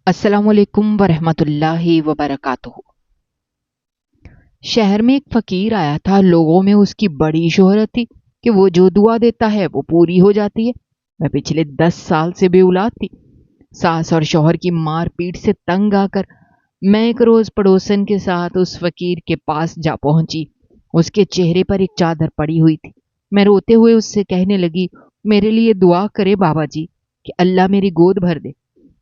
अस्सलामु अलैकुम वरहमतुल्लाहि वबरकातुहू। शहर में एक फकीर आया था। लोगों में उसकी बड़ी शोहरत थी कि वो जो दुआ देता है वो पूरी हो जाती है। मैं पिछले 10 साल से बेऔलाद थी। सास और शौहर की मारपीट से तंग आकर मैं एक रोज पड़ोसन के साथ उस फकीर के पास जा पहुंची। उसके चेहरे पर एक चादर पड़ी हुई थी। मैं रोते हुए उससे कहने लगी, मेरे लिए दुआ करे बाबा जी कि अल्लाह मेरी गोद भर दे।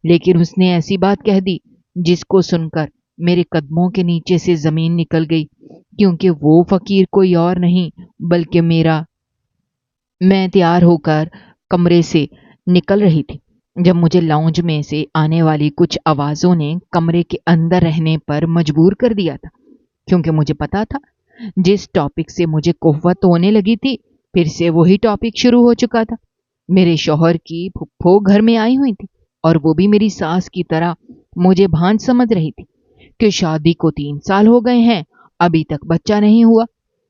लेकिन उसने ऐसी बात कह दी जिसको सुनकर मेरे कदमों के नीचे से जमीन निकल गई, क्योंकि वो फकीर कोई और नहीं बल्कि मेरा। मैं तैयार होकर कमरे से निकल रही थी जब मुझे लाउंज में से आने वाली कुछ आवाजों ने कमरे के अंदर रहने पर मजबूर कर दिया था, क्योंकि मुझे पता था जिस टॉपिक से मुझे कुव्वत होने लगी थी फिर से वही टॉपिक शुरू हो चुका था। मेरे शौहर की फुफ्फो घर में आई हुई थी और वो भी मेरी सास की तरह मुझे भांज समझ रही थी कि शादी को 3 साल हो गए हैं, अभी तक बच्चा नहीं हुआ।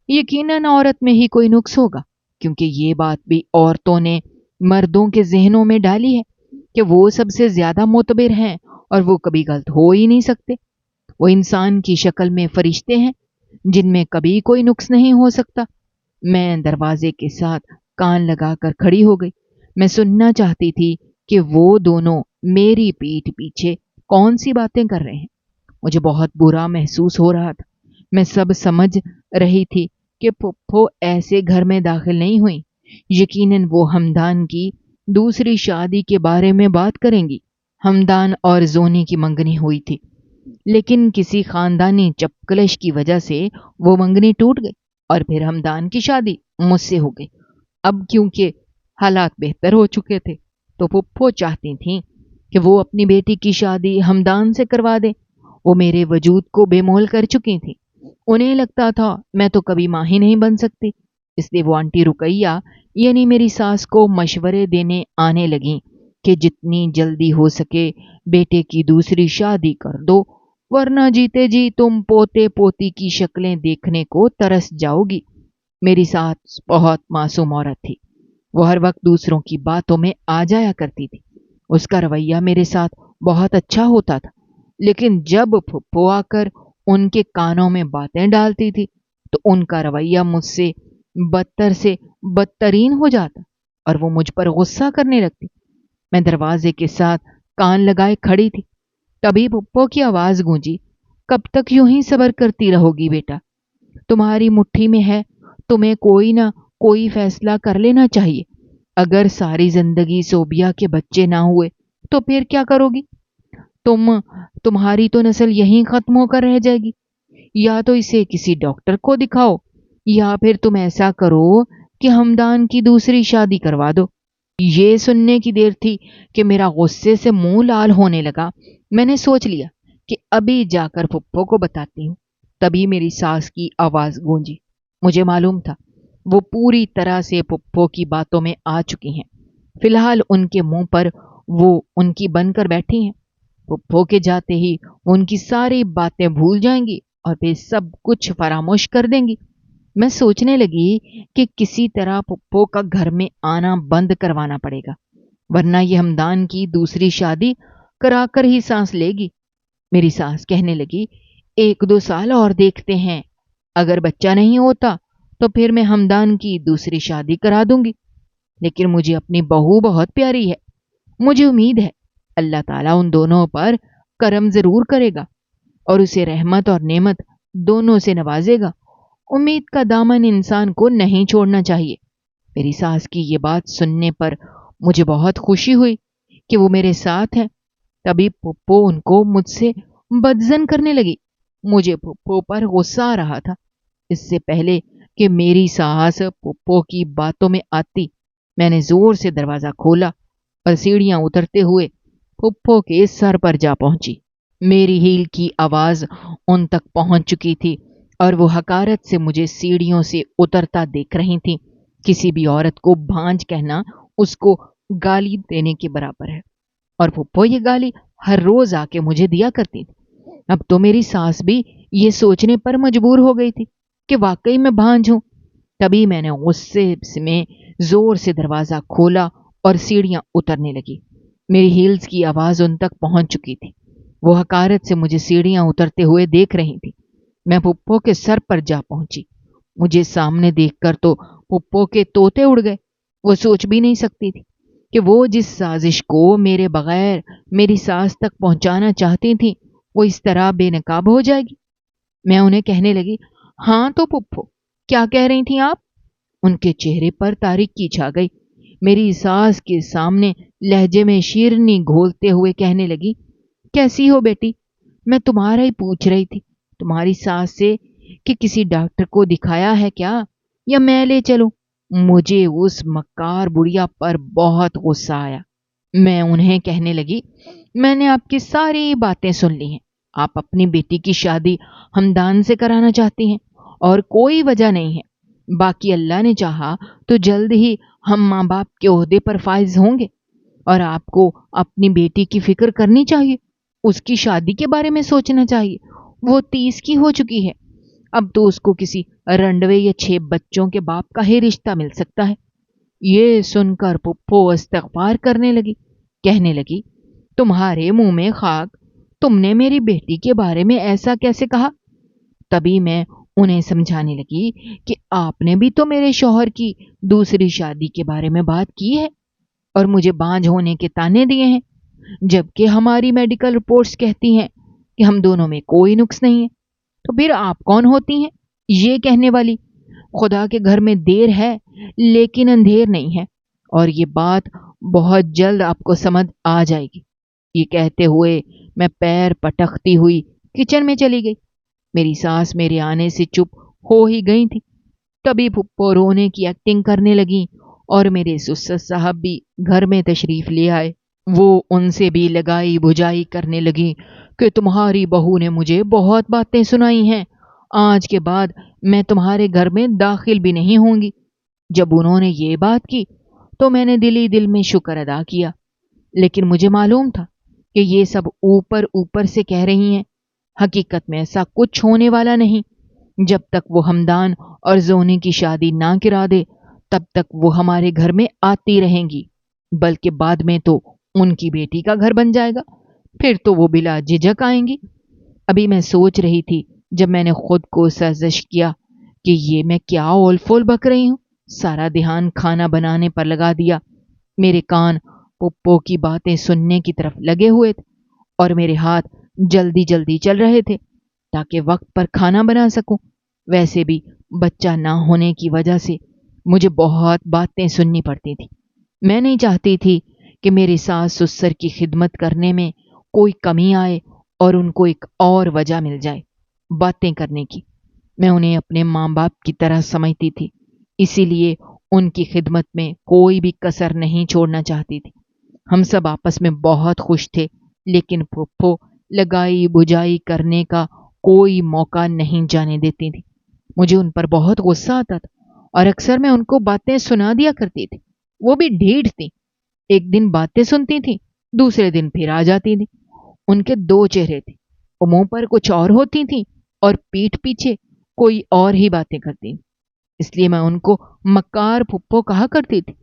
यकीनन औरत में ही कोई नुक्स होगा, क्योंकि ये बात भी औरतों ने मर्दों के जहनों में डाली है कि वो सबसे ज्यादा मोतबर हैं और वो कभी गलत हो ही नहीं सकते। वो इंसान की शक्ल में फरिश्ते हैं जिनमें कभी कोई नुक्स नहीं हो सकता। मैं दरवाजे के साथ कान लगाकर खड़ी हो गई। मैं सुनना चाहती थी कि वो दोनों मेरी पीठ पीछे कौन सी बातें कर रहे हैं। मुझे बहुत बुरा महसूस हो रहा था। मैं सब समझ रही थी कि पुप्पो ऐसे घर में दाखिल नहीं हुई। यकीनन वो हमदान की दूसरी शादी के बारे में बात करेंगी। हमदान और जोनी की मंगनी हुई थी, लेकिन किसी खानदानी चपकलश की वजह से वो मंगनी टूट गई और फिर हमदान की शादी मुझसे हो गई। अब क्योंकि हालात बेहतर हो चुके थे तो पुप्पो चाहती थीं कि वो अपनी बेटी की शादी हमदान से करवा दें। वो मेरे वजूद को बेमोल कर चुकी थी। उन्हें लगता था मैं तो कभी मां ही नहीं बन सकती, इसलिए वो आंटी रुकैया यानी मेरी सास को मशवरे देने आने लगी कि जितनी जल्दी हो सके बेटे की दूसरी शादी कर दो, वरना जीते जी तुम पोते पोती की शक्लें देखने को तरस जाओगी। मेरी सास बहुत मासूम औरत थी। वो हर वक्त दूसरों की बातों में आ जाया करती थी। उसका रवैया मेरे साथ बहुत अच्छा होता था, लेकिन जब फुप्पो आकर उनके कानों में बातें डालती थी तो उनका रवैया मुझसे बदतर से बदतरीन हो जाता और वो मुझ पर गुस्सा करने लगती। मैं दरवाजे के साथ कान लगाए खड़ी थी। तभी पुप्पो की आवाज गूंजी, कब तक यूं ही सब्र करती रहोगी बेटा? तुम्हारी मुट्ठी में है, तुम्हें कोई ना कोई फैसला कर लेना चाहिए। अगर सारी जिंदगी सोबिया के बच्चे ना हुए तो फिर क्या करोगी? तुम्हारी तो नस्ल यहीं खत्म होकर रह जाएगी। या तो इसे किसी डॉक्टर को दिखाओ, या फिर तुम ऐसा करो कि हमदान की दूसरी शादी करवा दो। ये सुनने की देर थी कि मेरा गुस्से से मुंह लाल होने लगा। मैंने सोच लिया कि अभी जाकर फुप्पो को बताती हूँ। तभी मेरी सास की आवाज गूंजी। मुझे मालूम था वो पूरी तरह से फुप्पो की बातों में आ चुकी हैं। फिलहाल उनके मुंह पर वो उनकी बनकर बैठी हैं। फुप्पो के जाते ही उनकी सारी बातें भूल जाएंगी और वे सब कुछ फरामोश कर देंगी। मैं सोचने लगी कि किसी तरह पुप्पो का घर में आना बंद करवाना पड़ेगा, वरना ये हमदान की दूसरी शादी कराकर ही सांस लेगी। मेरी सास कहने लगी, 1-2 साल और देखते हैं, अगर बच्चा नहीं होता तो फिर मैं हमदान की दूसरी शादी करा दूंगी। लेकिन मुझे अपनी बहू बहुत प्यारी है। मुझे उम्मीद है अल्लाह ताला उन दोनों पर करम जरूर करेगा और उसे रहमत और नेमत दोनों से नवाजेगा। उम्मीद का दामन इंसान को नहीं छोड़ना चाहिए। मेरी सास की ये बात सुनने पर मुझे बहुत खुशी हुई कि वो मेरे साथ है। तभी पुप्पो उनको मुझसे बदजन करने लगी। मुझे पुप्पो पर गुस्सा आ रहा था। इससे पहले कि मेरी सास पुप्पो की बातों में आती, मैंने जोर से दरवाजा खोला और सीढ़ियां उतरते हुए पुप्पो के सर पर जा पहुंची। मेरी हील की आवाज उन तक पहुंच चुकी थी और वो हकारत से मुझे सीढ़ियों से उतरता देख रही थी। किसी भी औरत को भांज कहना उसको गाली देने के बराबर है, और पुप्पो ये गाली हर रोज आके मुझे दिया करती थी। अब तो मेरी सास भी ये सोचने पर मजबूर हो गई थी कि वाकई मैं भांज हूं। तभी मैंने गुस्से में जोर से दरवाजा खोला और सीढ़ियां उतरने लगी। मेरी हील्स की आवाज उन तक पहुंच चुकी थी। वो हकारत से मुझे सीढ़ियां उतरते हुए देख रही थी। मैं पुप्पो के सर पर जा पहुंची। मुझे सामने देखकर तो पुप्पो के तोते उड़ गए। वो सोच भी नहीं सकती थी कि वो जिस साजिश को मेरे बगैर मेरी सास तक पहुंचाना चाहती थी वो इस तरह बेनकाब हो जाएगी। मैं उन्हें कहने लगी, हाँ तो पुप्पो, क्या कह रही थी आप? उनके चेहरे पर तारीकी छा गई। मेरी सास के सामने लहजे में शीरनी घोलते हुए कहने लगी, कैसी हो बेटी? मैं तुम्हारा ही पूछ रही थी, तुम्हारी सास से कि किसी डॉक्टर को दिखाया है क्या, या मैं ले चलूं? मुझे उस मक्कार बुढ़िया पर बहुत गुस्सा आया। मैं उन्हें कहने लगी, मैंने आपकी सारी बातें सुन ली हैं। आप अपनी बेटी की शादी हमदान से कराना चाहती हैं और कोई वजह नहीं है। बाकी अल्लाह ने चाहा तो जल्द ही हम माँ बाप के ओहदे पर फाइज होंगे और आपको अपनी बेटी की फिक्र करनी चाहिए। उसकी शादी के बारे में सोचना चाहिए। वो 30 की हो चुकी है। अब तो उसको किसी रंडवे या 6 बच्चों के बाप का ही रिश्ता मिल सकता है। ये सुनकर पुप्पो इस्तगफार करने लगी। कहने लगी, तुम्हारे मुंह में खाक, तुमने मेरी बेटी के बारे में ऐसा कैसे कहा? तभी मैं उन्हें समझाने लगी कि आपने भी तो मेरे शौहर की दूसरी शादी के बारे में बात की है और मुझे बांझ होने के ताने दिए हैं, जबकि हमारी मेडिकल रिपोर्ट्स कहती हैं कि हम दोनों में कोई नुक्स नहीं है। तो फिर आप कौन होती हैं ये कहने वाली? खुदा के घर में देर है लेकिन अंधेर नहीं है, और ये बात बहुत जल्द आपको समझ आ जाएगी। ये कहते हुए मैं पैर पटकती हुई किचन में चली गई। मेरी सास मेरे आने से चुप हो ही गई थी। तभी फुप्पो रोने की एक्टिंग करने लगी और मेरे सुसर साहब भी घर में तशरीफ ले आए। वो उनसे भी लगाई बुझाई करने लगी कि तुम्हारी बहू ने मुझे बहुत बातें सुनाई हैं, आज के बाद मैं तुम्हारे घर में दाखिल भी नहीं होंगी। जब उन्होंने ये बात की तो मैंने दिल ही दिल में शुक्र अदा किया, लेकिन मुझे मालूम था कि ये सब ऊपर ऊपर से कह रही हैं। हकीकत में ऐसा कुछ होने वाला नहीं। जब तक वो हमदान और जोनी की शादी ना गिरा दे तब तक वो हमारे घर में आती रहेंगी, बल्कि बाद में तो उनकी बेटी का घर बन जाएगा, फिर तो वो बिला झिझक आएंगी। अभी मैं सोच रही थी जब मैंने खुद को सर्जिश किया कि ये मैं क्या ओल फोल बक रही हूं। सारा ध्यान खाना बनाने पर लगा दिया। मेरे कान पुप्पो की बातें सुनने की तरफ लगे हुए थे और मेरे हाथ जल्दी जल्दी चल रहे थे ताकि वक्त पर खाना बना सकूं। वैसे भी बच्चा ना होने की वजह से मुझे बहुत बातें सुननी पड़ती थी। मैं नहीं चाहती थी कि मेरी सास ससुर की खिदमत करने में कोई कमी आए और उनको एक और वजह मिल जाए बातें करने की। मैं उन्हें अपने माँ बाप की तरह समझती थी, इसीलिए उनकी खिदमत में कोई भी कसर नहीं छोड़ना चाहती थी। हम सब आपस में बहुत खुश थे, लेकिन फुप्पो लगाई बुझाई करने का कोई मौका नहीं जाने देती थी। मुझे उन पर बहुत गुस्सा आता था और अक्सर मैं उनको बातें सुना दिया करती थी। वो भी ढीठ थी। एक दिन बातें सुनती थी, दूसरे दिन फिर आ जाती थी। उनके 2 चेहरे थे। वो मुंह पर कुछ और होती थी और पीठ पीछे कोई और ही बातें करती थी। इसलिए मैं उनको मक्कार फुप्पो कहा करती थी।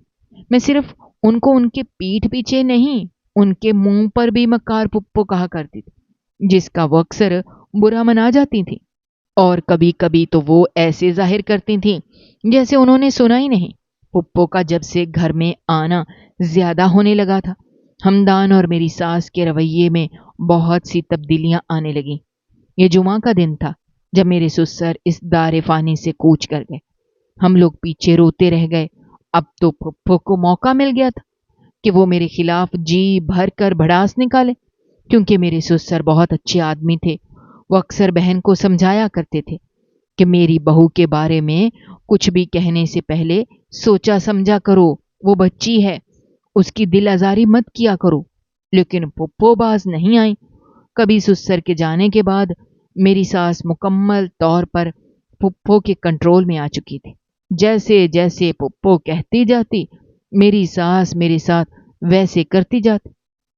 मैं सिर्फ उनको उनके पीठ पीछे नहीं, उनके मुंह पर भी मक्कार फुप्पो कहा करती थी, जिसका वो अक्सर बुरा मना जाती थी। और कभी कभी तो वो ऐसे जाहिर करती थीं जैसे उन्होंने सुना ही नहीं। पुप्पो का जब से घर में आना ज्यादा होने लगा था, हमदान और मेरी सास के रवैये में बहुत सी तब्दीलियां आने लगी। ये जुमा का दिन था जब मेरे ससुर इस दारे फानी से कूच कर गए। हम लोग पीछे रोते रह गए। अब तो पुप्पो को मौका मिल गया था कि वो मेरे खिलाफ जी भर कर भड़ास निकाले, क्योंकि मेरे ससुर बहुत अच्छे आदमी थे। वो अक्सर बहन को समझाया करते थे कि मेरी बहू के बारे में कुछ भी कहने से पहले सोचा समझा करो, वो बच्ची है, उसकी दिल आजारी मत किया करो। लेकिन पुप्पो बाज नहीं आई। कभी ससुर के जाने के बाद मेरी सास मुकम्मल तौर पर पुप्पो के कंट्रोल में आ चुकी थी। जैसे जैसे पुप्पो कहती जाती, मेरी सास मेरे साथ वैसे करती जाती।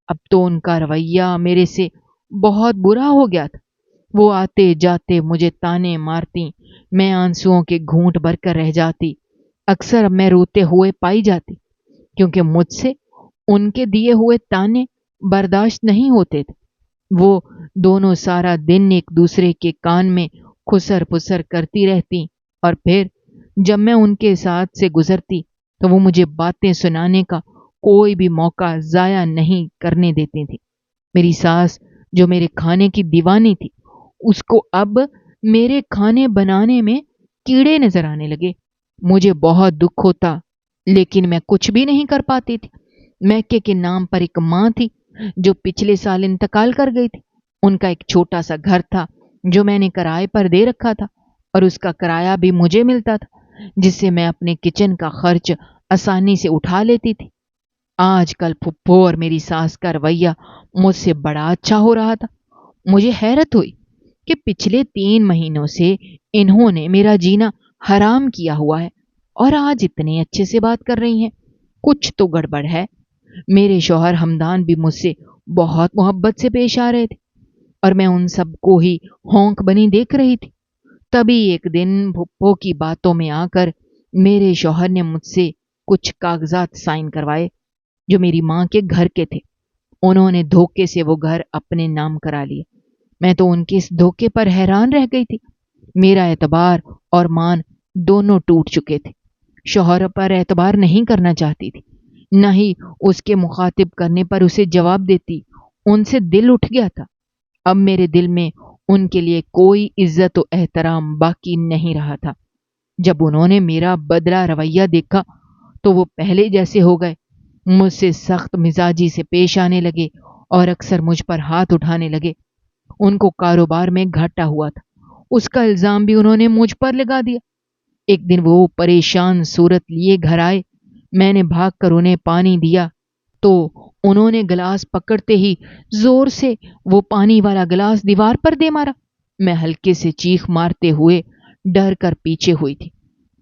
अब तो उनका रवैया मेरे से बहुत बुरा हो गया था। वो आते जाते मुझे ताने मारती, मैं आंसुओं के घूंट भरकर रह जाती। अक्सर मैं रोते हुए पाई जाती, क्योंकि मुझसे उनके दिए हुए ताने बर्दाश्त नहीं होते थे। वो दोनों सारा दिन एक दूसरे के कान में खुसर पुसर करती रहती, और फिर जब मैं उनके साथ से गुजरती तो वो मुझे बातें सुनाने का कोई भी मौका जाया नहीं करने देती थी। मेरी सास, जो मेरे खाने की दीवानी थी, उसको अब मेरे खाने बनाने में कीड़े नजर आने लगे। मुझे बहुत दुख होता, लेकिन मैं कुछ भी नहीं कर पाती थी। मैके के नाम पर एक माँ थी जो पिछले साल इंतकाल कर गई थी। उनका एक छोटा सा घर था जो मैंने किराए पर दे रखा था, और उसका किराया भी मुझे मिलता था, जिससे मैं अपने किचन का खर्च आसानी से उठा लेती थी। आजकल फुप्पो और मेरी सास का रवैया मुझसे बड़ा अच्छा हो रहा था। मुझे हैरत हुई कि पिछले 3 महीनों से इन्होंने मेरा जीना हराम किया हुआ है, और आज इतने अच्छे से बात कर रही हैं। कुछ तो गड़बड़ है। मेरे शौहर हमदान भी मुझसे बहुत मोहब्बत से पेश आ रहे थे, और मैं उन सबको ही होंक बनी देख रही थी। तभी एक दिन फुप्पो की बातों में आकर मेरे शौहर ने मुझसे कुछ कागजात साइन करवाए जो मेरी माँ के घर के थे। उन्होंने धोखे से वो घर अपने नाम करा लिए। मैं तो उनके इस धोखे पर हैरान रह गई थी। मेरा एतबार और मान दोनों टूट चुके थे। शौहर पर एतबार नहीं करना चाहती थी, न ही उसके मुखातिब करने पर उसे जवाब देती। उनसे दिल उठ गया था। अब मेरे दिल में उनके लिए कोई इज्जत और एहतराम बाकी नहीं रहा था। जब उन्होंने मेरा बदला रवैया देखा तो वो पहले जैसे हो गए। मुझसे सख्त मिजाजी से पेश आने लगे और अक्सर मुझ पर हाथ उठाने लगे। उनको कारोबार में घाटा हुआ था, उसका इल्जाम भी उन्होंने मुझ पर लगा दिया। एक दिन वो परेशान सूरत लिए घर आए। मैंने भागकर उन्हें पानी दिया तो उन्होंने गिलास पकड़ते ही जोर से वो पानी वाला गिलास दीवार पर दे मारा। मैं हल्के से चीख मारते हुए डर कर पीछे हुई थी।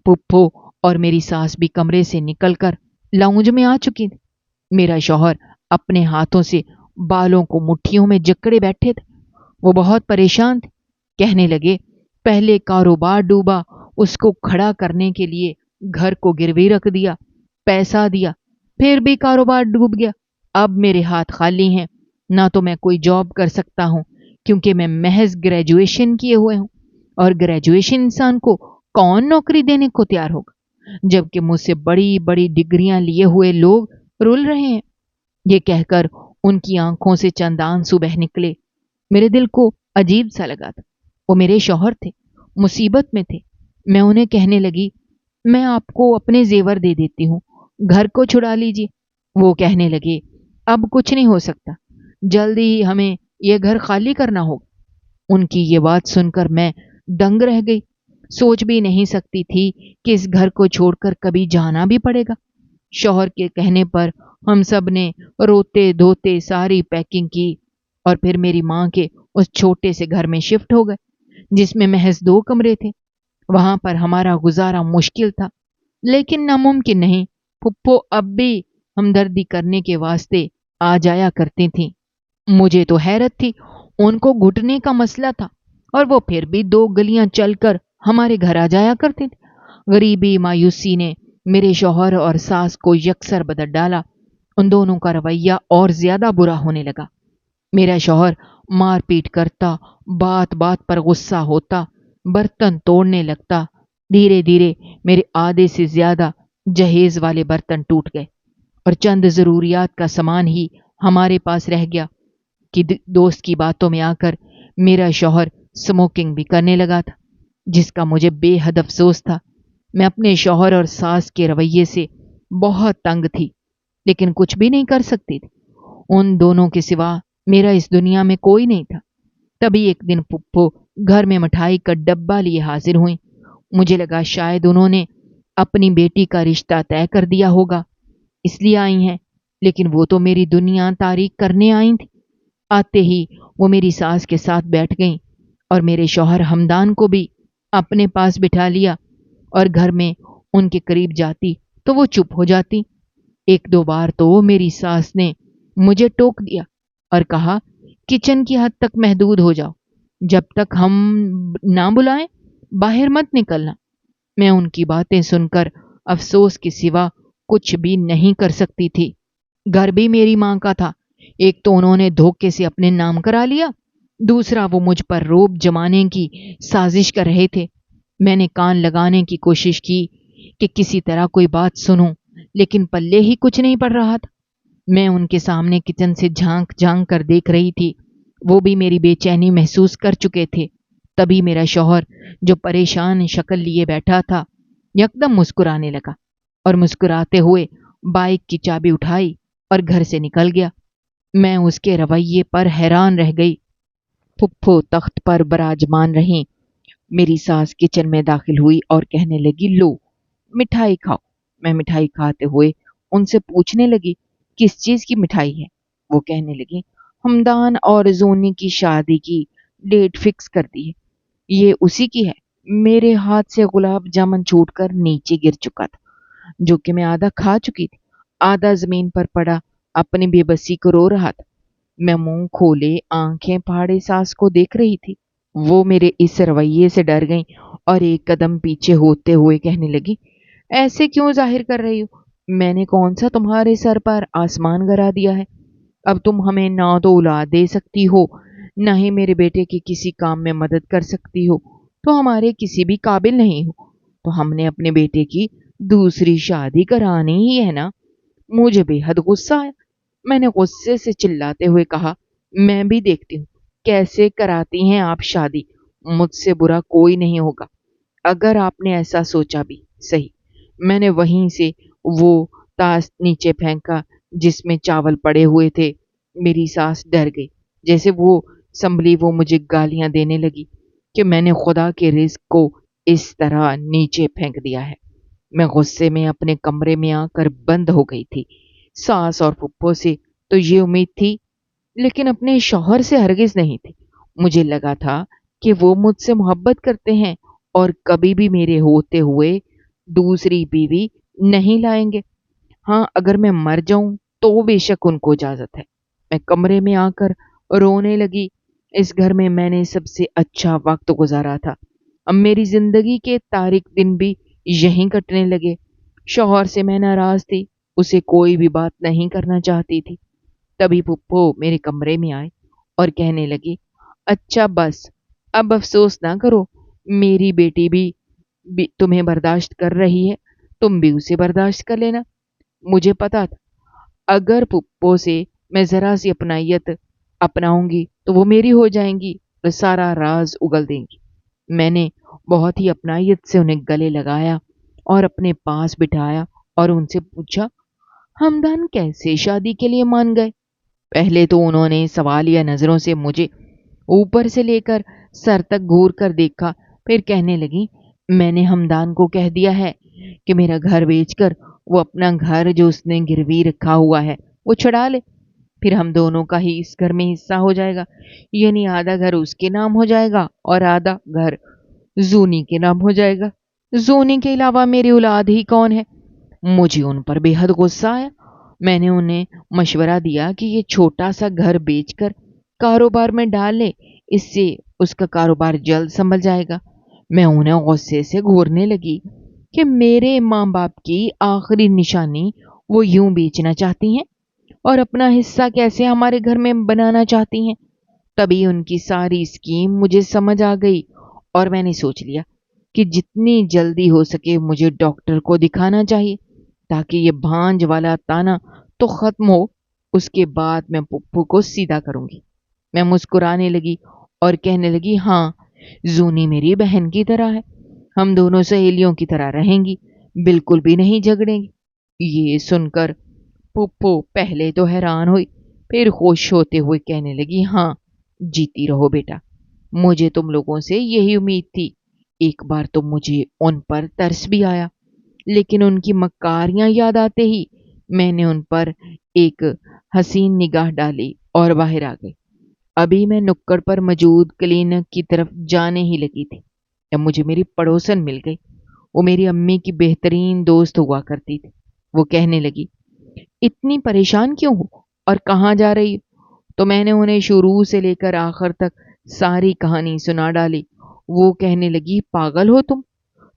पुप्पो और मेरी सास भी कमरे से निकलकर लाउंज में आ चुकी थी। मेरा शौहर अपने हाथों से बालों को मुट्ठियों में जकड़े बैठे थे। वो बहुत परेशान थे। कहने लगे, पहले कारोबार डूबा, उसको खड़ा करने के लिए घर को गिरवी रख दिया, पैसा दिया, फिर भी कारोबार डूब गया। अब मेरे हाथ खाली हैं। ना तो मैं कोई जॉब कर सकता हूं क्योंकि मैं महज ग्रेजुएशन किए हुए हूं, और ग्रेजुएशन इंसान को कौन नौकरी देने को तैयार होगा, जबकि मुझसे बड़ी बड़ी डिग्रियां लिए हुए लोग रुल रहे हैं। ये कहकर उनकी आंखों से चंद आंसू बह निकले। मेरे दिल को अजीब सा लगा था। वो मेरे शौहर थे, मुसीबत में थे। मैं उन्हें कहने लगी, मैं आपको अपने जेवर दे देती हूँ, घर को छुड़ा लीजिए। वो कहने लगे, अब कुछ नहीं हो सकता, जल्दी ही हमें यह घर खाली करना होगा। उनकी ये बात सुनकर मैं दंग रह गई। सोच भी नहीं सकती थी कि इस घर को छोड़कर कभी जाना भी पड़ेगा। शौहर के कहने पर हम सब ने रोते धोते सारी पैकिंग की और फिर मेरी माँ के उस छोटे से घर में शिफ्ट हो गए, जिसमें महज 2 कमरे थे। वहां पर हमारा गुजारा मुश्किल था, लेकिन नामुमकिन नहीं। फुप्पो अब भी हमदर्दी करने के वास्ते आ जाया करती थीं। मुझे तो हैरत थी। उनको घुटने का मसला था और वो फिर भी 2 गलियां चलकर हमारे घर आ जाया करती थी। गरीबी मायूसी ने मेरे शौहर और सास को यकसर बदल डाला। उन दोनों का रवैया और ज्यादा बुरा होने लगा। मेरा शौहर मारपीट करता, बात बात पर गुस्सा होता, बर्तन तोड़ने लगता। धीरे धीरे मेरे आधे से ज्यादा जहेज वाले बर्तन टूट गए और चंद जरूरियात का सामान ही हमारे पास रह गया कि दोस्त की बातों में आकर मेरा शौहर स्मोकिंग भी करने लगा था, जिसका मुझे बेहद अफसोस था। मैं अपने शौहर और सास के रवैये से बहुत तंग थी, लेकिन कुछ भी नहीं कर सकती थी। उन दोनों के सिवा मेरा इस दुनिया में कोई नहीं था। तभी एक दिन पुप्पो घर में मिठाई का डब्बा लिए हाजिर हुई। मुझे लगा शायद उन्होंने अपनी बेटी का रिश्ता तय कर दिया होगा, इसलिए आई हैं, लेकिन वो तो मेरी दुनिया तारीख करने आई थी। आते ही वो मेरी सास के साथ बैठ गईं और मेरे शौहर हमदान को भी अपने पास बिठा लिया, और घर में उनके करीब जाती तो वो चुप हो जाती। 1-2 बार तो मेरी सास ने मुझे टोक दिया और कहा, किचन की हद तक महदूद हो जाओ, जब तक हम ना बुलाएं बाहर मत निकलना। मैं उनकी बातें सुनकर अफसोस के सिवा कुछ भी नहीं कर सकती थी। घर भी मेरी मां का था। एक तो उन्होंने धोखे से अपने नाम करा लिया, दूसरा वो मुझ पर रोब जमाने की साजिश कर रहे थे। मैंने कान लगाने की कोशिश की कि किसी तरह कोई बात सुनूं, लेकिन पल्ले ही कुछ नहीं पड़ रहा था। मैं उनके सामने किचन से झांक झांक कर देख रही थी। वो भी मेरी बेचैनी महसूस कर चुके थे। तभी मेरा शौहर, जो परेशान शक्ल लिए बैठा था, यकदम मुस्कुराने लगा और मुस्कुराते हुए बाइक की चाबी उठाई और घर से निकल गया। मैं उसके रवैये पर हैरान रह गई। फुफ्फो तख्त पर बराजमान रही। मेरी सास किचन में दाखिल हुई और कहने लगी, लो मिठाई खाओ। मैं मिठाई खाते हुए उनसे पूछने लगी, किस चीज की मिठाई है? वो कहने लगी, हमदान और जोनी की शादी की डेट फिक्स कर दी है, ये उसी की है। मेरे हाथ से गुलाब जामुन छूटकर नीचे गिर चुका था, जो कि मैं आधा खा चुकी थी। आधा जमीन पर पड़ा अपनी बेबसी को रो रहा था। मैं मुंह खोले आंखें फाड़े सास को देख रही थी। वो मेरे इस रवैये से डर गई और एक कदम पीछे होते हुए कहने लगी, ऐसे क्यों जाहिर कर रही हो? मैंने कौन सा तुम्हारे सर पर आसमान गिरा दिया है? अब तुम हमें ना तो औलाद दे सकती हो, ना ही मेरे बेटे की किसी काम में मदद कर सकती हो, तो हमारे किसी भी काबिल नहीं हो। तो हमने अपने बेटे की दूसरी शादी करानी ही है ना? मुझे बेहद गुस्सा आया। मैंने गुस्से से चिल्लाते हुए कहा, मैं भी देखती हूँ कैसे कराती हैं आप शादी। मुझसे बुरा कोई नहीं होगा। अगर आपने ऐसा सोचा भी सही। मैंने वहीं से वो ताश नीचे फेंका जिसमें चावल पड़े हुए थे। मेरी सास डर गई। जैसे वो संभली, वो मुझे गालियां देने लगी कि मैंने खुदा के रिज्क को इस तरह नीचे फेंक दिया है। मैं गुस्से में अपने कमरे में आकर बंद हो गई थी। सास और फुप्पो से तो ये उम्मीद थी, लेकिन अपने शौहर से हरगिज नहीं थी। मुझे लगा था कि वो मुझसे मोहब्बत करते हैं और कभी भी मेरे होते हुए दूसरी बीवी नहीं लाएंगे। हाँ, अगर मैं मर जाऊं तो बेशक उनको इजाजत है। मैं कमरे में आकर रोने लगी। इस घर में मैंने सबसे अच्छा वक्त गुजारा था। अब मेरी जिंदगी के तारीख दिन भी यहीं कटने लगे। शौहर से मैं नाराज थी, उसे कोई भी बात नहीं करना चाहती थी। तभी पुप्पो मेरे कमरे में आए और कहने लगी, अच्छा बस, अब अफसोस ना करो। मेरी बेटी भी तुम्हें बर्दाश्त कर रही है, तुम भी उसे बर्दाश्त कर लेना। मुझे पता था अगर पुप्पो से मैं जरा सी अपनायत अपनाऊंगी तो वो मेरी हो जाएंगी और सारा राज उगल देंगी। मैंने बहुत ही अपनायत से उन्हें गले लगाया और अपने पास बिठाया और उनसे पूछा, हमदान कैसे शादी के लिए मान गए? पहले तो उन्होंने सवालिया नजरों से मुझे ऊपर से लेकर सर तक घूर कर देखा। फिर कहने लगी, मैंने हमदान को कह दिया है कि मेरा घर बेचकर वो अपना घर जो उसने गिरवी रखा हुआ है वो छुड़ा ले। फिर हम दोनों का ही इस घर में हिस्सा हो जाएगा। यानी आधा घर उसके नाम हो जाएगा और आधा घर जूनी के नाम हो जाएगा। जूनी के अलावा मेरी औलाद ही कौन है? मुझे उन पर बेहद गुस्सा आया। मैंने उन्हें मशवरा दिया कि ये छोटा सा घर बेचकर कारोबार में डाल ले, इससे उसका कारोबार जल्द संभल जाएगा। मैं उन्हें गुस्से से घूरने लगी कि मेरे माँ बाप की आखिरी निशानी वो यूं बेचना चाहती हैं और अपना हिस्सा कैसे हमारे घर में बनाना चाहती हैं। तभी उनकी सारी स्कीम मुझे समझ आ गई और मैंने सोच लिया कि जितनी जल्दी हो सके मुझे डॉक्टर को दिखाना चाहिए ताकि ये भांज वाला ताना तो खत्म हो। उसके बाद मैं पुप्पू को सीधा करूंगी। मैं मुस्कुराने लगी और कहने लगी, हाँ, जूनी मेरी बहन की तरह है। हम दोनों सहेलियों की तरह रहेंगी, बिल्कुल भी नहीं झगड़ेंगी। ये सुनकर पुप्पो पहले तो हैरान हुई, फिर खुश होते हुए कहने लगी, हाँ, जीती रहो बेटा। मुझे तुम लोगों से यही उम्मीद थी। एक बार तो मुझे उन पर तरस भी आया, लेकिन उनकी मक्कारियां याद आते ही मैंने उन पर एक हसीन निगाह डाली और बाहर आ गई। अभी मैं नुक्कड़ पर मौजूद क्लिनिक की तरफ जाने ही लगी थी जब मुझे मेरी पड़ोसन मिल गई। वो मेरी अम्मी की बेहतरीन दोस्त हुआ करती थी। वो कहने लगी, इतनी परेशान क्यों हो और कहाँ जा रही हो? तो मैंने उन्हें शुरू से लेकर आखिर तक सारी कहानी सुना डाली। वो कहने लगी, पागल हो तुम?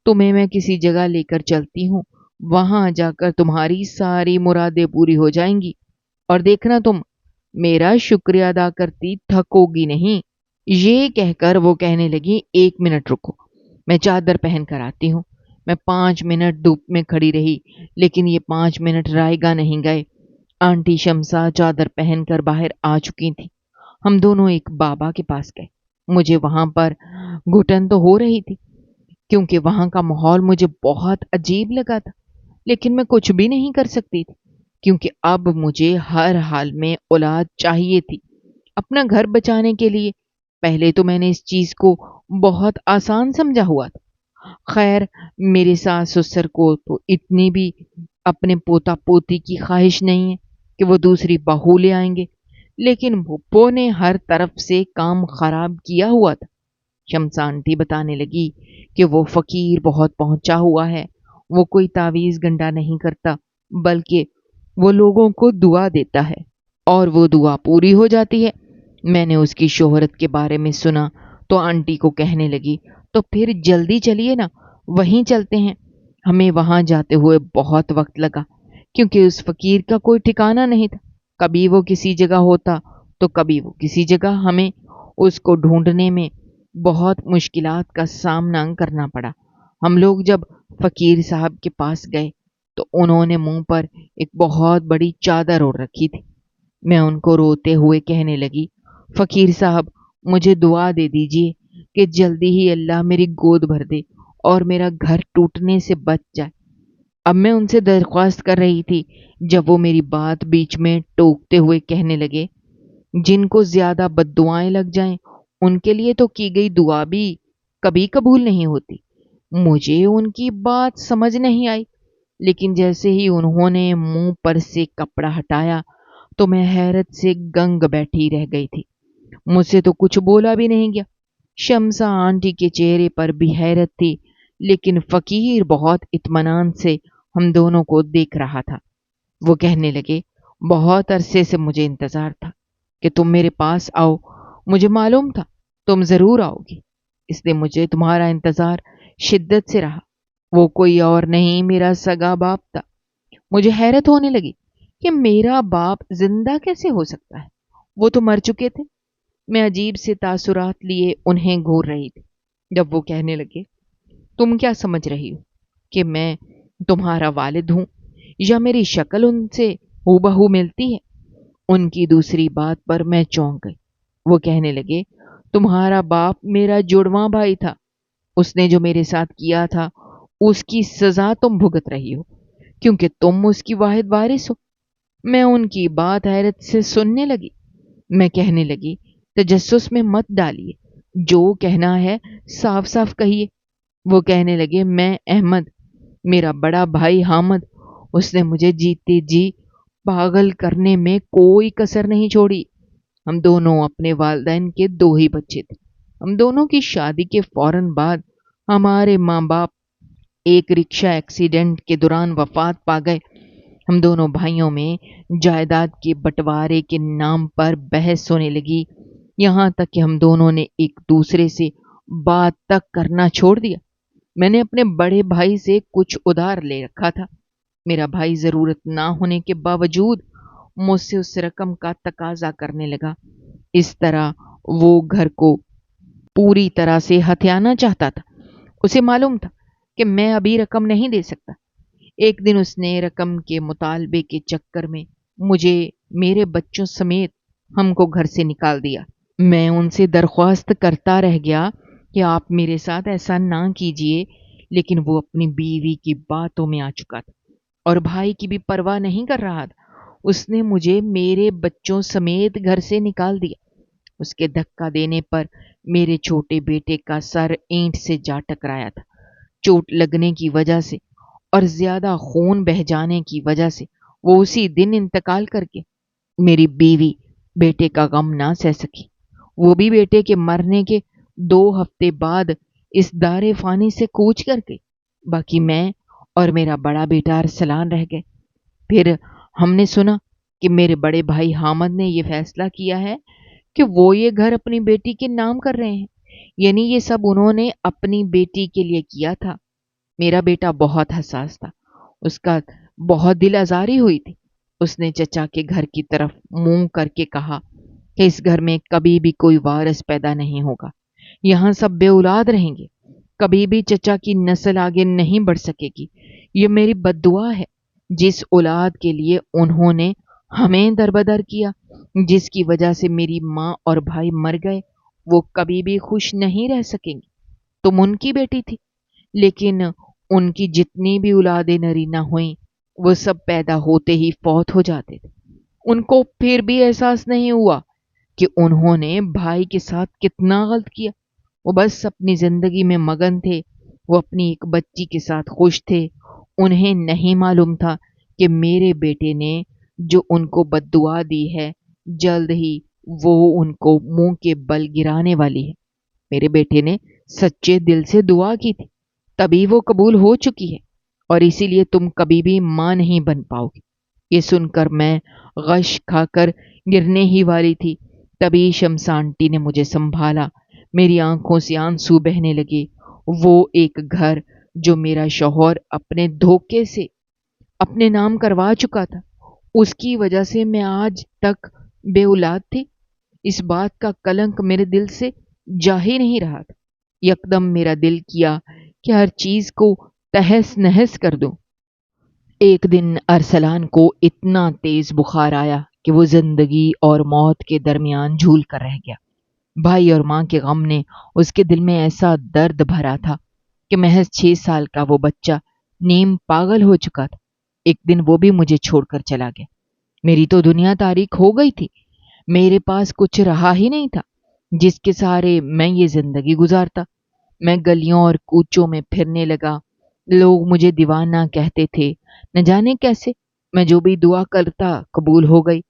तुम्हें मैं किसी जगह लेकर चलती हूँ, वहां जाकर तुम्हारी सारी मुरादें पूरी हो जाएंगी और देखना तुम मेरा शुक्रिया अदा करती थकोगी नहीं। یہ کہہ کر وہ کہنے لگی، 1 منٹ رکو، میں چادر پہن کر آتی ہوں۔ میں 5 منٹ دھوپ میں کھڑی رہی، لیکن یہ 5 منٹ رائے گا نہیں گئے۔ آنٹی شمسا چادر پہن کر باہر آ چکی تھی۔ ہم دونوں ایک بابا کے پاس گئے۔ مجھے وہاں پر گھٹن تو ہو رہی تھی، کیونکہ وہاں کا ماحول مجھے بہت عجیب لگا تھا، لیکن میں کچھ بھی نہیں کر سکتی تھی، کیونکہ اب مجھے ہر حال میں اولاد چاہیے تھی اپنا گھر بچانے کے لیے۔ پہلے تو میں نے اس چیز کو بہت آسان سمجھا ہوا تھا۔ خیر، میرے ساس سسر کو تو اتنی بھی اپنے پوتا پوتی کی خواہش نہیں ہے کہ وہ دوسری بہو لے آئیں گے، لیکن پھپھو نے ہر طرف سے کام خراب کیا ہوا تھا۔ شمس آنٹی بتانے لگی کہ وہ فقیر بہت پہنچا ہوا ہے، وہ کوئی تعویذ گنڈا نہیں کرتا، بلکہ وہ لوگوں کو دعا دیتا ہے اور وہ دعا پوری ہو جاتی ہے۔ میں نے اس کی شہرت کے بارے میں سنا تو آنٹی کو کہنے لگی، تو پھر جلدی چلیے نا، وہیں چلتے ہیں۔ ہمیں وہاں جاتے ہوئے بہت وقت لگا، کیونکہ اس فقیر کا کوئی ٹھکانہ نہیں تھا۔ کبھی وہ کسی جگہ ہوتا تو کبھی وہ کسی جگہ۔ ہمیں اس کو ڈھونڈنے میں بہت مشکلات کا سامنا کرنا پڑا۔ ہم لوگ جب فقیر صاحب کے پاس گئے تو انہوں نے منہ پر ایک بہت بڑی چادر اوڑھ رکھی تھی۔ میں ان کو روتے ہوئے کہنے لگی، فقیر صاحب، مجھے دعا دے دیجیے کہ جلدی ہی اللہ میری گود بھر دے اور میرا گھر ٹوٹنے سے بچ جائے۔ اب میں ان سے درخواست کر رہی تھی جب وہ میری بات بیچ میں ٹوکتے ہوئے کہنے لگے، جن کو زیادہ بد دعائیں لگ جائیں ان کے لیے تو کی گئی دعا بھی کبھی قبول نہیں ہوتی۔ مجھے ان کی بات سمجھ نہیں آئی، لیکن جیسے ہی انہوں نے منہ پر سے کپڑا ہٹایا تو میں حیرت سے گنگ بیٹھی رہ گئی تھی۔ مجھ سے تو کچھ بولا بھی نہیں گیا۔ شمسا آنٹی کے چہرے پر بھی حیرت تھی، لیکن فقیر بہت اطمینان سے ہم دونوں کو دیکھ رہا تھا۔ وہ کہنے لگے، بہت عرصے سے مجھے انتظار تھا کہ تم میرے پاس آؤ، مجھے معلوم تھا تم ضرور آؤ گی، اس لیے مجھے تمہارا انتظار شدت سے رہا۔ وہ کوئی اور نہیں، میرا سگا باپ تھا۔ مجھے حیرت ہونے لگی کہ میرا باپ زندہ کیسے ہو سکتا ہے، وہ تو مر چکے تھے۔ میں عجیب سے تاثرات لیے انہیں گھور رہی تھی جب وہ کہنے لگے، تم کیا سمجھ رہی ہو کہ میں تمہارا والد ہوں یا میری شکل ان سے ہو بہو ملتی ہے؟ ان کی دوسری بات پر میں چونک گئی۔ وہ کہنے لگے، تمہارا باپ میرا جڑواں بھائی تھا، اس نے جو میرے ساتھ کیا تھا اس کی سزا تم بھگت رہی ہو، کیونکہ تم اس کی واحد وارث ہو۔ میں ان کی بات حیرت سے سننے لگی۔ میں کہنے لگی، تجسس میں مت ڈالیے، جو کہنا ہے صاف صاف کہیے۔ وہ کہنے لگے، میں احمد، میرا بڑا بھائی حامد، اس نے مجھے جیتے جی پاگل کرنے میں کوئی کسر نہیں چھوڑی۔ ہم دونوں اپنے والدین کے دو ہی بچے تھے۔ ہم دونوں کی شادی کے فوراً بعد ہمارے ماں باپ ایک رکشہ ایکسیڈنٹ کے دوران وفات پا گئے۔ ہم دونوں بھائیوں میں جائیداد کے بٹوارے کے نام پر بحث ہونے لگی، یہاں تک کہ ہم دونوں نے ایک دوسرے سے بات تک کرنا چھوڑ دیا۔ میں نے اپنے بڑے بھائی سے کچھ ادھار لے رکھا تھا۔ میرا بھائی ضرورت نہ ہونے کے باوجود مجھ سے اس رقم کا تقاضا کرنے لگا۔ اس طرح وہ گھر کو پوری طرح سے ہتھیانا چاہتا تھا۔ اسے معلوم تھا کہ میں ابھی رقم نہیں دے سکتا۔ ایک دن اس نے رقم کے مطالبے کے چکر میں مجھے، میرے بچوں سمیت ہم کو گھر سے نکال دیا۔ میں ان سے درخواست کرتا رہ گیا کہ آپ میرے ساتھ ایسا نہ کیجیے، لیکن وہ اپنی بیوی کی باتوں میں آ چکا تھا اور بھائی کی بھی پرواہ نہیں کر رہا تھا۔ اس نے مجھے میرے بچوں سمیت گھر سے نکال دیا۔ اس کے دھکا دینے پر میرے چھوٹے بیٹے کا سر اینٹ سے جا ٹکرایا تھا۔ چوٹ لگنے کی وجہ سے اور زیادہ خون بہہ جانے کی وجہ سے وہ اسی دن انتقال کر کے۔ میری بیوی بیٹے کا غم نہ سہ سکی، وہ بھی بیٹے کے مرنے کے 2 ہفتے بعد اس دار فانی سے کوچ کر گئی۔ باقی میں اور میرا بڑا بیٹا ارسلان رہ گئے۔ پھر ہم نے سنا کہ میرے بڑے بھائی حامد نے یہ فیصلہ کیا ہے کہ وہ یہ گھر اپنی بیٹی کے نام کر رہے ہیں، یعنی یہ سب انہوں نے اپنی بیٹی کے لیے کیا تھا۔ میرا بیٹا بہت حساس تھا، اس کا بہت دل آزاری ہوئی تھی۔ اس نے چچا کے گھر کی طرف منہ کر کے کہا، کہ اس گھر میں کبھی بھی کوئی وارث پیدا نہیں ہوگا، یہاں سب بے اولاد رہیں گے، کبھی بھی چچا کی نسل آگے نہیں بڑھ سکے گی۔ یہ میری بد دعا ہے۔ جس اولاد کے لیے انہوں نے ہمیں دربدر کیا، جس کی وجہ سے میری ماں اور بھائی مر گئے، وہ کبھی بھی خوش نہیں رہ سکیں گی۔ تم ان کی بیٹی تھی، لیکن ان کی جتنی بھی اولادیں نرینہ ہوئیں وہ سب پیدا ہوتے ہی فوت ہو جاتے تھے۔ ان کو پھر بھی احساس نہیں ہوا کہ انہوں نے بھائی کے ساتھ کتنا غلط کیا۔ وہ بس اپنی زندگی میں مگن تھے، وہ اپنی ایک بچی کے ساتھ خوش تھے۔ انہیں نہیں معلوم تھا کہ میرے بیٹے نے جو ان کو بد دعا دی ہے، جلد ہی وہ ان کو منہ کے بل گرانے والی ہے۔ میرے بیٹے نے سچے دل سے دعا کی تھی، تبھی وہ قبول ہو چکی ہے، اور اسی لیے تم کبھی بھی ماں نہیں بن پاؤ گی۔ یہ سن کر میں غش کھا کر گرنے ہی والی تھی، تبھی شمس آنٹی نے مجھے سنبھالا۔ میری آنکھوں سے آنسو بہنے لگے۔ وہ ایک گھر جو میرا شوہر اپنے دھوکے سے اپنے نام کروا چکا تھا، اس کی وجہ سے میں آج تک بے اولاد تھی، اس بات کا کلنک میرے دل سے جا ہی نہیں رہا تھا۔ یکدم میرا دل کیا کہ ہر چیز کو تہس نہس کر دوں۔ ایک دن ارسلان کو اتنا تیز بخار آیا کہ وہ زندگی اور موت کے درمیان جھول کر رہ گیا۔ بھائی اور ماں کے غم نے اس کے دل میں ایسا درد بھرا تھا کہ محض 6 سال کا وہ بچہ نیم پاگل ہو چکا تھا۔ ایک دن وہ بھی مجھے چھوڑ کر چلا گیا۔ میری تو دنیا تاریک ہو گئی تھی، میرے پاس کچھ رہا ہی نہیں تھا جس کے سہارے میں یہ زندگی گزارتا۔ میں گلیوں اور کوچوں میں پھرنے لگا، لوگ مجھے دیوانہ کہتے تھے۔ نہ جانے کیسے میں جو بھی دعا کرتا قبول ہو گئی،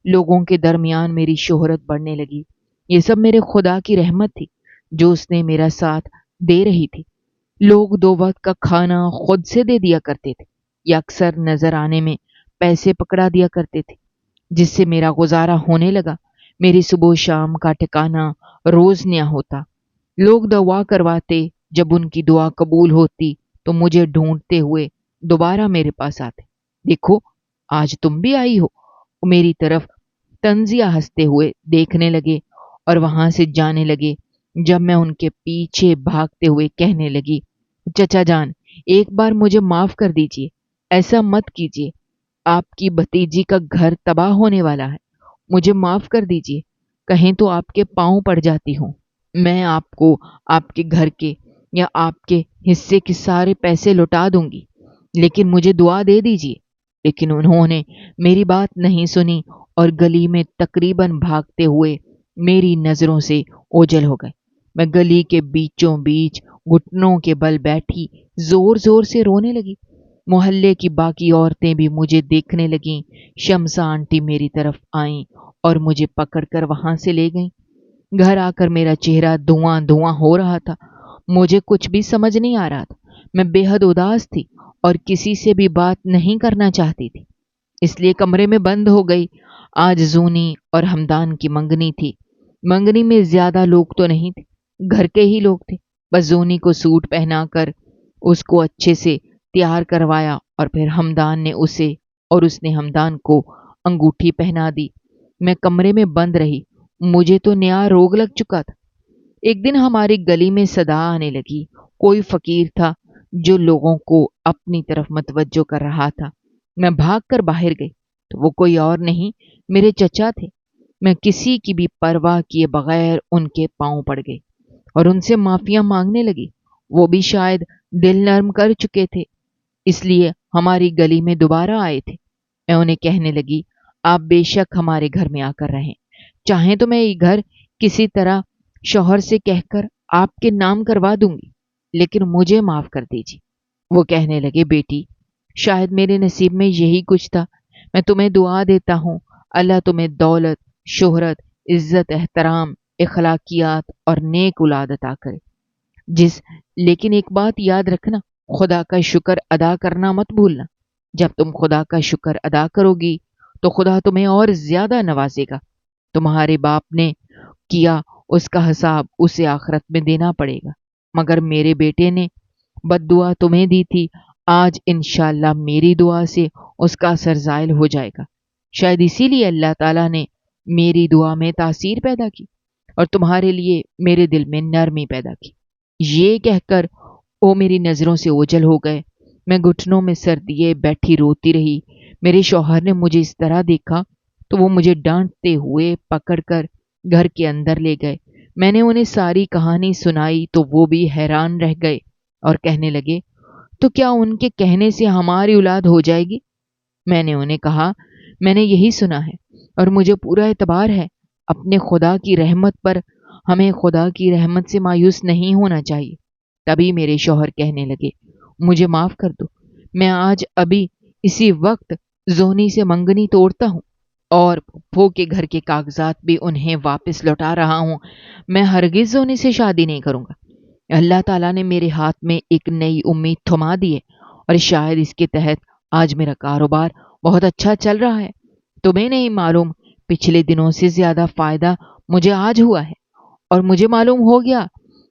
لوگوں کے درمیان میری شہرت بڑھنے لگی۔ یہ سب میرے خدا کی رحمت تھی جو اس نے میرا ساتھ دے رہی تھی۔ لوگ 2 وقت کا کھانا خود سے دے دیا کرتے تھے، یا اکثر نظر آنے میں پیسے پکڑا دیا کرتے تھے، جس سے میرا گزارا ہونے لگا۔ میری صبح و شام کا ٹھکانہ روز نیا ہوتا۔ لوگ دعا کرواتے، جب ان کی دعا قبول ہوتی تو مجھے ڈھونڈتے ہوئے دوبارہ میرے پاس آتے۔ دیکھو آج تم بھی آئی ہو۔ وہ میری طرف طنزیہ ہنستے ہوئے دیکھنے لگے اور وہاں سے جانے لگے۔ جب میں ان کے پیچھے بھاگتے ہوئے کہنے لگی، چچا جان ایک بار مجھے معاف کر دیجیے، ایسا مت کیجیے، آپ کی بھتیجی کا گھر تباہ ہونے والا ہے، مجھے معاف کر دیجیے، کہیں تو آپ کے پاؤں پڑ جاتی ہوں۔ میں آپ کو آپ کے گھر کے یا آپ کے حصے کے سارے پیسے لوٹا دوں گی، لیکن مجھے دعا دے دیجیے۔ لیکن انہوں نے میری بات نہیں سنی اور گلی میں تقریباً بھاگتے ہوئے میری نظروں سے اوجھل ہو گئے۔ میں گلی کے بیچوں بیچ گھٹنوں کے بل بیٹھی زور زور سے رونے لگی۔ محلے کی باقی عورتیں بھی مجھے دیکھنے لگیں۔ شمس آنٹی میری طرف آئیں اور مجھے پکڑ کر وہاں سے لے گئیں۔ گھر آ کر میرا چہرہ دھواں دھواں ہو رہا تھا، مجھے کچھ بھی سمجھ نہیں آ رہا تھا۔ میں بے حد اداس تھی اور کسی سے بھی بات نہیں کرنا چاہتی تھی، اس لیے کمرے میں بند ہو گئی۔ آج زونی اور ہمدان کی منگنی تھی۔ منگنی میں زیادہ لوگ تو نہیں تھے، گھر کے ہی لوگ تھے۔ بس زونی کو سوٹ پہنا کر اس کو اچھے سے تیار کروایا اور پھر ہمدان نے اسے اور اس نے ہمدان کو انگوٹھی پہنا دی۔ میں کمرے میں بند رہی، مجھے تو نیا روگ لگ چکا تھا۔ ایک دن ہماری گلی میں صدا آنے لگی، کوئی فقیر تھا جو لوگوں کو اپنی طرف متوجہ کر رہا تھا۔ میں بھاگ کر باہر گئی تو وہ کوئی اور نہیں، میرے چچا تھے۔ میں کسی کی بھی پرواہ کیے بغیر ان کے پاؤں پڑ گئی اور ان سے معافیاں مانگنے لگی۔ وہ بھی شاید دل نرم کر چکے تھے، اس لیے ہماری گلی میں دوبارہ آئے تھے۔ میں انہیں کہنے لگی، آپ بے شک ہمارے گھر میں آ کر رہیں، چاہیں تو میں یہ گھر کسی طرح شوہر سے کہہ کر آپ کے نام کروا دوں گی، لیکن مجھے معاف کر دیجیے۔ وہ کہنے لگے، بیٹی شاید میرے نصیب میں یہی کچھ تھا۔ میں تمہیں دعا دیتا ہوں، اللہ تمہیں دولت، شہرت، عزت، احترام، اخلاقیات اور نیک اولاد عطا کرے۔ لیکن ایک بات یاد رکھنا، خدا کا شکر ادا کرنا مت بھولنا۔ جب تم خدا کا شکر ادا کرو گی تو خدا تمہیں اور زیادہ نوازے گا۔ تمہارے باپ نے کیا اس کا حساب اسے آخرت میں دینا پڑے گا، مگر میرے بیٹے نے بد دعا تمہیں دی تھی، آج انشاءاللہ میری دعا سے اس کا اثر زائل ہو جائے گا۔ شاید اسی لیے اللہ تعالیٰ نے मेरी दुआ में तासीर पैदा की और तुम्हारे लिए मेरे दिल में नरमी पैदा की। ये कहकर वो मेरी नज़रों से ओझल हो गए। मैं घुटनों में सर दिए बैठी रोती रही। मेरे शौहर ने मुझे इस तरह देखा तो वो मुझे डांटते हुए पकड़कर घर के अंदर ले गए। मैंने उन्हें सारी कहानी सुनाई तो वो भी हैरान रह गए और कहने लगे, तो क्या उनके कहने से हमारी औलाद हो जाएगी? मैंने उन्हें कहा, मैंने यही सुना है और मुझे पूरा एतबार है। अपने खुदा की रहमत पर हमें खुदा की रहमत से मायूस नहीं होना चाहिए। तभी मेरे शौहर कहने लगे, मुझे माफ कर दो, मैं आज अभी इसी वक्त जोनी से मंगनी तोड़ता हूँ और फूफो के घर के कागजात भी उन्हें वापस लौटा रहा हूँ। मैं हरगिज जोनी से शादी नहीं करूँगा। अल्लाह ताला ने मेरे हाथ में एक नई उम्मीद थमा दी है और शायद इसके तहत आज मेरा कारोबार बहुत अच्छा चल रहा है। तुम्हें नहीं मालूम, पिछले दिनों से ज्यादा फायदा मुझे आज हुआ है और मुझे मालूम हो गया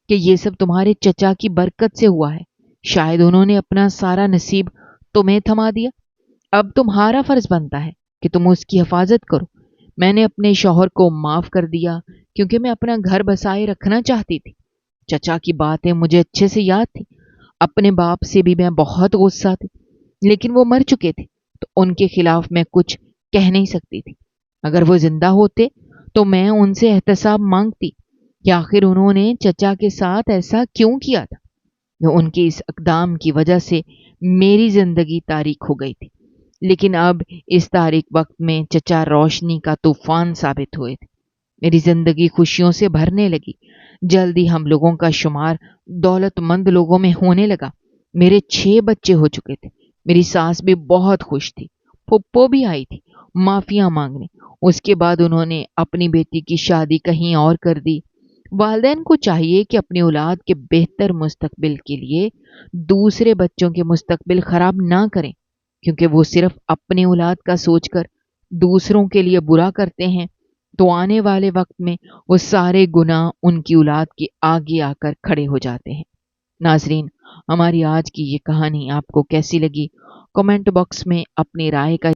कि ये सब तुम्हारे चचा की बरकत से हुआ है। शायद उन्होंने अपना सारा नसीब तुम्हें थमा दिया। अब तुम्हारा फर्ज बनता है कि तुम उसकी हिफाजत करो। मैंने अपने शौहर को माफ कर दिया क्योंकि मैं अपना घर बसाए रखना चाहती थी। चचा की बातें मुझे अच्छे से याद थी। अपने बाप से भी मैं बहुत गुस्सा थी, लेकिन वो मर चुके थे तो उनके खिलाफ मैं कुछ कह नहीं सकती थी। अगर वो जिंदा होते तो मैं उनसे एहतसाब मांगती कि आखिर उन्होंने चचा के साथ ऐसा क्यों किया था। उनके इस इकदाम की वजह से मेरी जिंदगी तारीक हो गई थी, लेकिन अब इस तारीक वक्त में चचा रोशनी का तूफान साबित हुए थे। मेरी जिंदगी खुशियों से भरने लगी। जल्दी हम लोगों का शुमार दौलतमंद लोगों में होने लगा। मेरे 6 बच्चे हो चुके थे। मेरी सास भी बहुत खुश थी। फुप्पो भी आई थी माफिया मांगने। उसके बाद उन्होंने अपनी बेटी की शादी कहीं और कर दी। वालिदैन को चाहिए कि अपनी औलाद के बेहतर मुस्तकबिल के लिए दूसरे बच्चों के मुस्तकबिल खराब ना करें, क्योंकि वो सिर्फ अपनी औलाद का सोचकर दूसरों के लिए बुरा करते हैं तो आने वाले वक्त में वो सारे गुनाह उनकी औलाद के आगे आकर खड़े हो जाते हैं। नाजरीन, हमारी आज की ये कहानी आपको कैसी लगी? कमेंट बॉक्स में अपनी राय का